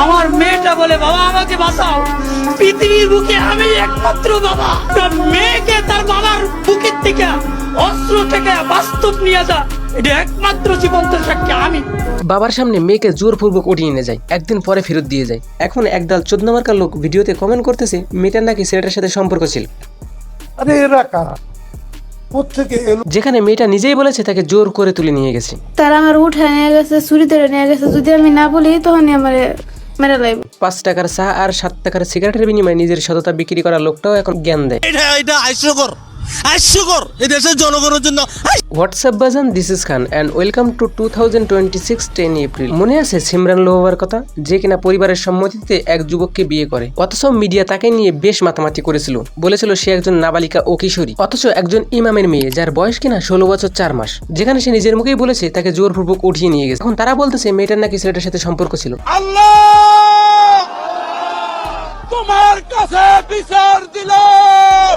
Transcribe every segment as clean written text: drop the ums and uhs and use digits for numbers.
আমার মেয়েটা বলে বাবা আমাকে বাঁচাও, পৃথিবীর বুকে আমি একমাত্র বাবা। তার মেয়েকে তার বাবার বুকের থেকে অস্ত্র থেকে বাস্তব নিয়ে যা, এটা একমাত্র জীবন্ত সাক্ষী আমি। বাবার সামনে মেয়েকে জোরপূর্বক উঠিয়ে নিয়ে যায়, একদিন পরে ফেরত দিয়ে যায়। এখন একদল 14 মার্কার লোক ভিডিওতে কমেন্ট করতেছে মেয়েটার নাকি ছেলেটার সাথে সম্পর্ক ছিল, আরে এরা কারা, কোত্থেকে এলো? যেখানে মেয়েটা নিজেই বলেছে তাকে জোর করে তুলে নিয়ে গেছে। তারা আমার উঠায় নিয়ে গেছে, চুরি ধরে নিয়ে গেছে। যদি আমি না বলি তখনই আমার মেরে লাইব। 5 টাকার চা আর 7 টাকার সিগারেটের বিনিময়ে নিজের সততা বিক্রি করা লোকটাও এখন জ্ঞান দেয়। এটা হাস্যকর এই দেশের জনগণের জন্য। হোয়াটসঅ্যাপ বাজান, this is Khan and welcome to 2026 10 April. মনে আছে সিমরান লোহার কথা, যে কিনা পরিবারের সম্মতিতে এক যুবককে বিয়ে করে, অথচ মিডিয়া তাকে নিয়ে বেশ মাতামাতি করেছিল, বলেছিল সে একজন নাবালিকা ও কিশোরী, অথচ একজন ইমামের মেয়ে যার বয়স কিনা 16 বছর 4 মাস, যেখানে সে নিজের মুখেই বলেছে তাকে জোরপূর্বক উঠিয়ে নিয়ে গেছে। এখন তারা বলতেছে মেয়েটার নাকি ছেলেটার সাথে সম্পর্ক ছিল। আল্লাহ তোমার কাছে বিচার দিলাম।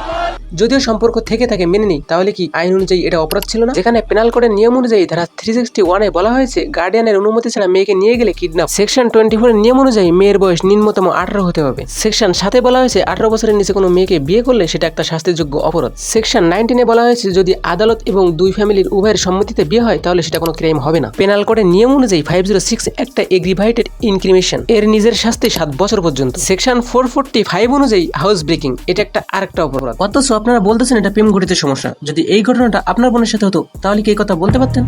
যদিও সম্পর্ক থেকে তাকে মেনে নেই, তাহলে কি আইন অনুযায়ী এটা অপরাধ ছিল না? যেখানে পেনাল কোডের নিয়ম অনুযায়ী ধারা 361-এ বলা হয়েছে গার্ডিয়ানের অনুমতি ছাড়া মেয়েকে নিয়ে গেলে কিডন্যাপ। সেকশন 24 এর নিয়ম অনুযায়ী মেয়ের বয়স নিম্নতম 18 হতে হবে। সেকশন 7-এ বলা হয়েছে 18 বছরের নিচে কোনো মেয়েকে বিয়ে করলে সেটা একটা শাস্তিযোগ্য অপরাধ। সেকশন 19-এ বলা হয়েছে যদি আদালত এবং দুই ফ্যামিলির উভয়ের সম্মতিতে বিয়ে হয় তাহলে সেটা কোনো ক্রাইম হবে না। পেনাল কোডের নিয়ম অনুযায়ী 506 একটা এগ্রিভাইটেড ইনক্রিমেশন এর নিজের শাস্তি 7 বছর পর্যন্ত। সেকশন 445 অনুযায়ী হাউস ব্রেকিং এটা একটা আরেকটা অপরাধ। অথচ আপনারা বলতেছেন এটা প্রেম ঘটিত সমস্যা। যদি এই ঘটনাটা আপনার বোনের সাথে হতো তাহলে কি এই কথা বলতে পারতেন?